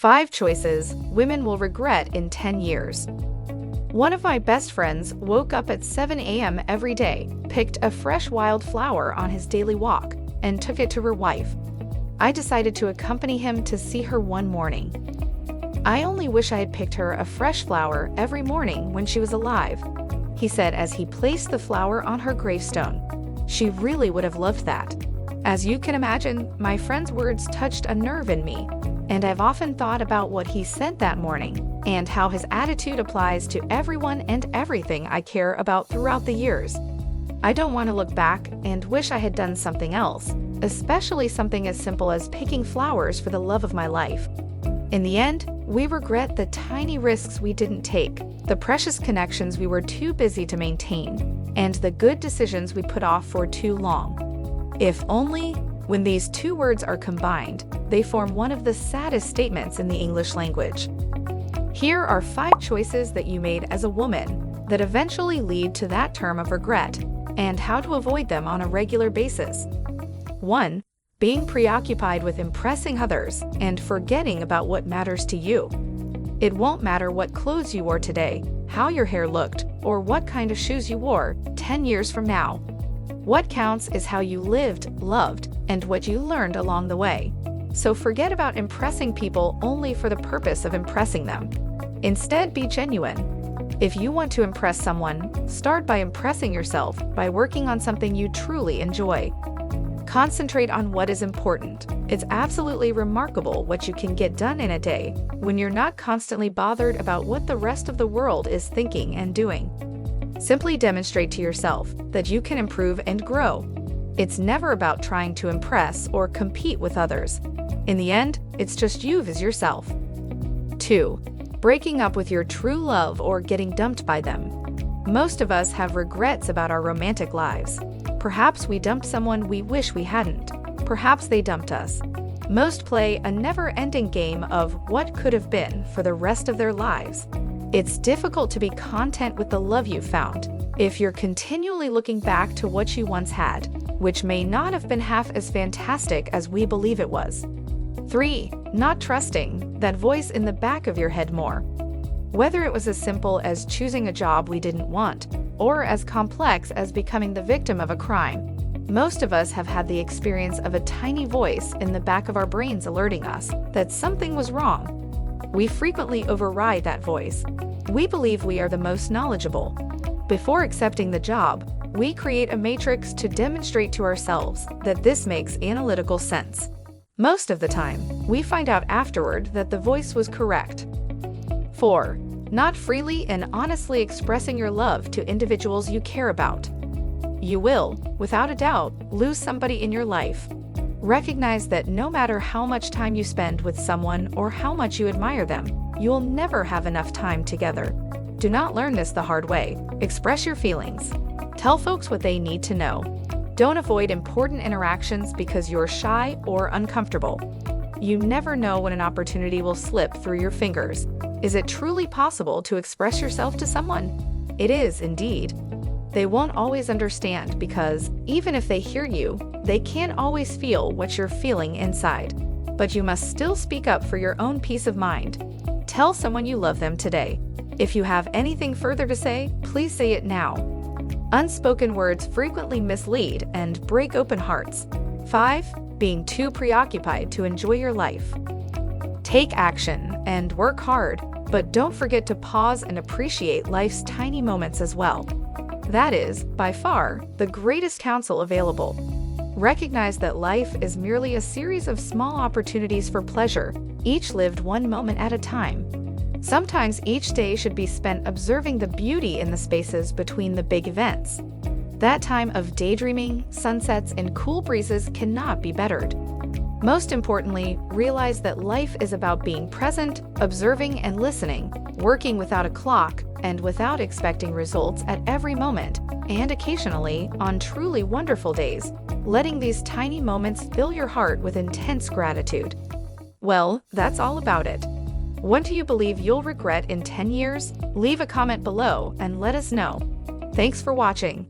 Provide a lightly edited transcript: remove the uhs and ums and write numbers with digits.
5 choices women will regret in 10 years. One of my best friends woke up at 7 a.m. every day, picked a fresh wild flower on his daily walk, and took it to her wife. I decided to accompany him to see her one morning. "I only wish I had picked her a fresh flower every morning when she was alive," he said as he placed the flower on her gravestone. "She really would have loved that." As you can imagine, my friend's words touched a nerve in me, and I've often thought about what he said that morning and how his attitude applies to everyone and everything I care about throughout the years. I don't want to look back and wish I had done something else, especially something as simple as picking flowers for the love of my life. In the end, we regret the tiny risks we didn't take, the precious connections we were too busy to maintain, and the good decisions we put off for too long. If only. When these two words are combined, they form one of the saddest statements in the English language. Here are 5 choices that you made as a woman that eventually lead to that term of regret, and how to avoid them on a regular basis. 1. Being preoccupied with impressing others and forgetting about what matters to you. It won't matter what clothes you wore today, how your hair looked, or what kind of shoes you wore 10 years from now. What counts is how you lived, loved, and what you learned along the way. So forget about impressing people only for the purpose of impressing them. Instead, be genuine. If you want to impress someone, start by impressing yourself by working on something you truly enjoy. Concentrate on what is important. It's absolutely remarkable what you can get done in a day when you're not constantly bothered about what the rest of the world is thinking and doing. Simply demonstrate to yourself that you can improve and grow. It's never about trying to impress or compete with others. In the end, it's just you as yourself. 2. Breaking up with your true love or getting dumped by them. Most of us have regrets about our romantic lives. Perhaps we dumped someone we wish we hadn't. Perhaps they dumped us. Most play a never-ending game of what could have been for the rest of their lives. It's difficult to be content with the love you found if you're continually looking back to what you once had, which may not have been half as fantastic as we believe it was. 3. Not trusting that voice in the back of your head more. Whether it was as simple as choosing a job we didn't want, or as complex as becoming the victim of a crime, most of us have had the experience of a tiny voice in the back of our brains alerting us that something was wrong. We frequently override that voice. We believe we are the most knowledgeable. Before accepting the job, we create a matrix to demonstrate to ourselves that this makes analytical sense. Most of the time, we find out afterward that the voice was correct. 4. Not freely and honestly expressing your love to individuals you care about. You will, without a doubt, lose somebody in your life. Recognize that no matter how much time you spend with someone or how much you admire them, you will never have enough time together. Do not learn this the hard way. Express your feelings. Tell folks what they need to know. Don't avoid important interactions because you're shy or uncomfortable. You never know when an opportunity will slip through your fingers. Is it truly possible to express yourself to someone? It is indeed. They won't always understand because, even if they hear you, they can't always feel what you're feeling inside. But you must still speak up for your own peace of mind. Tell someone you love them today. If you have anything further to say, please say it now. Unspoken words frequently mislead and break open hearts. 5. Being too preoccupied to enjoy your life. Take action and work hard, but don't forget to pause and appreciate life's tiny moments as well. That is, by far, the greatest counsel available. Recognize that life is merely a series of small opportunities for pleasure, each lived one moment at a time. Sometimes each day should be spent observing the beauty in the spaces between the big events. That time of daydreaming, sunsets, and cool breezes cannot be bettered. Most importantly, realize that life is about being present, observing and listening, working without a clock, and without expecting results at every moment, and occasionally, on truly wonderful days, letting these tiny moments fill your heart with intense gratitude. Well, that's all about it. What do you believe you'll regret in 10 years? Leave a comment below and let us know. Thanks for watching.